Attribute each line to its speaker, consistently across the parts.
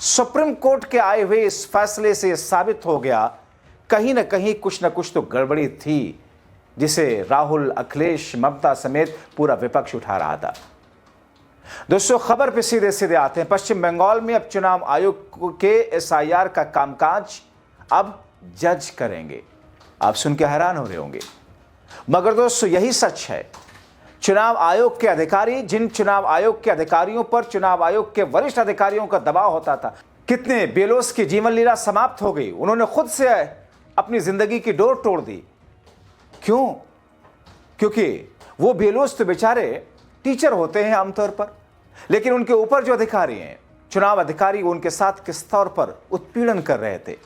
Speaker 1: Supreme court के आए हुए इस फैसले से साबित हो गया कहीं ना कहीं कुछ ना कुछ तो गड़बड़ी थी, जिसे राहुल, अखिलेश, ममता समेत पूरा विपक्ष उठा रहा था। दोस्तों, खबर पे सीधे सीधे आते हैं। पश्चिम बंगाल में अब चुनाव आयोग के एसआईआर का कामकाज अब जज करेंगे। आप सुन के हैरान हो रहे होंगे, मगर दोस्तों यही सच है। चुनाव आयोग के अधिकारी, जिन चुनाव आयोग के अधिकारियों पर चुनाव आयोग के वरिष्ठ अधिकारियों का दबाव होता था, कितने बेलोस की जीवन लीला समाप्त हो गई। उन्होंने खुद से अपनी जिंदगी की डोर तोड़ दी। क्यों? क्योंकि वो बेलोस तो बेचारे टीचर होते हैं आमतौर पर, लेकिन उनके ऊपर जो अधिकारी हैं, चुनाव अधिकारी, उनके साथ किस तौर पर उत्पीड़न कर रहे थे।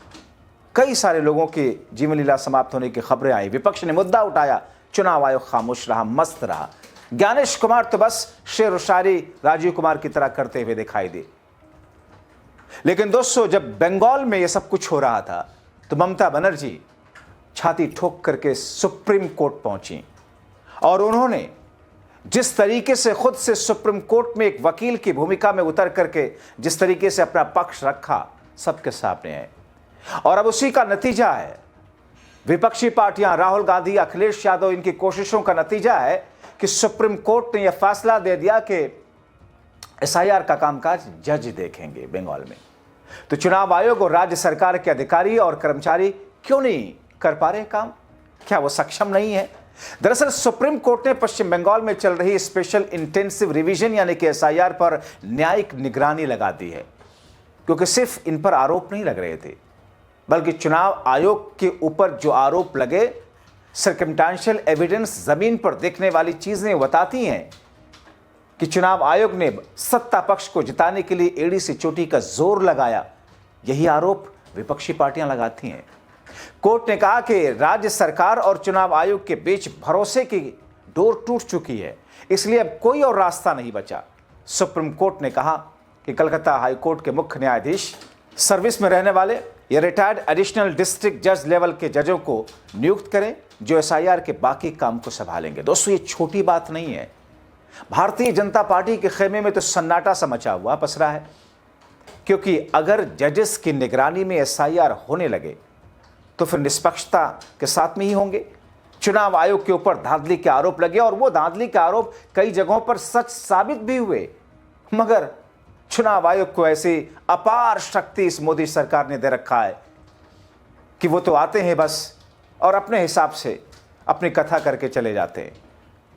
Speaker 1: कई सारे लोगों की जीवन लीला समाप्त होने की खबरें आई। विपक्ष ने मुद्दा उठाया, चुनाव आयोग खामोश रहा, मस्त रहा। ज्ञानेश कुमार तो बस शेर व शायरी राजीव कुमार की तरह करते हुए दिखाई दिए। लेकिन दोस्तों, जब बंगाल में यह सब कुछ हो रहा था तो ममता बनर्जी छाती ठोक करके सुप्रीम कोर्ट पहुंची और उन्होंने जिस तरीके से खुद से सुप्रीम कोर्ट में एक वकील की भूमिका में उतर करके जिस तरीके से अपना पक्ष रखा, सबके सामने है। और अब उसी का नतीजा है, विपक्षी पार्टियां, राहुल गांधी, अखिलेश यादव, इनकी कोशिशों का नतीजा है कि सुप्रीम कोर्ट ने यह फैसला दे दिया कि एसआईआर का कामकाज जज देखेंगे बंगाल में। तो चुनाव आयोग और राज्य सरकार के अधिकारी और कर्मचारी क्यों नहीं कर पा रहे काम? क्या वो सक्षम नहीं है? दरअसल सुप्रीम कोर्ट ने पश्चिम बंगाल में चल रही स्पेशल इंटेंसिव रिवीजन यानी कि एसआईआर पर न्यायिक निगरानी लगा दी है, क्योंकि सिर्फ इन पर आरोप नहीं लग रहे थे, बल्कि चुनाव आयोग के ऊपर जो आरोप लगे, सर्कमस्टेंशियल एविडेंस, जमीन पर देखने वाली चीजें बताती हैं कि चुनाव आयोग ने सत्ता पक्ष को जिताने के लिए एड़ी से चोटी का जोर लगाया। यही आरोप विपक्षी पार्टियां लगाती हैं। कोर्ट ने कहा कि राज्य सरकार और चुनाव आयोग के बीच भरोसे की डोर टूट चुकी है, इसलिए अब कोई और रास्ता नहीं बचा। सुप्रीम कोर्ट ने कहा कि कलकत्ता हाई कोर्ट के मुख्य न्यायाधीश सर्विस में रहने वाले या रिटायर्ड एडिशनल डिस्ट्रिक्ट जज लेवल के जजों को नियुक्त करें, जो एसआईआर के बाकी काम को संभालेंगे। दोस्तों, ये छोटी बात नहीं है। भारतीय जनता पार्टी के खेमे में तो सन्नाटा सा मचा हुआ पसरा है, क्योंकि अगर जजेस की निगरानी में एसआईआर होने लगे तो फिर निष्पक्षता के साथ में ही होंगे। चुनाव आयोग के ऊपर धांधली के आरोप लगे और वो धांधली के आरोप कई जगहों पर सच साबित भी हुए, मगर चुनाव आयोग को ऐसी अपार शक्ति इस मोदी सरकार ने दे रखा है कि वो तो आते हैं बस और अपने हिसाब से अपनी कथा करके चले जाते हैं।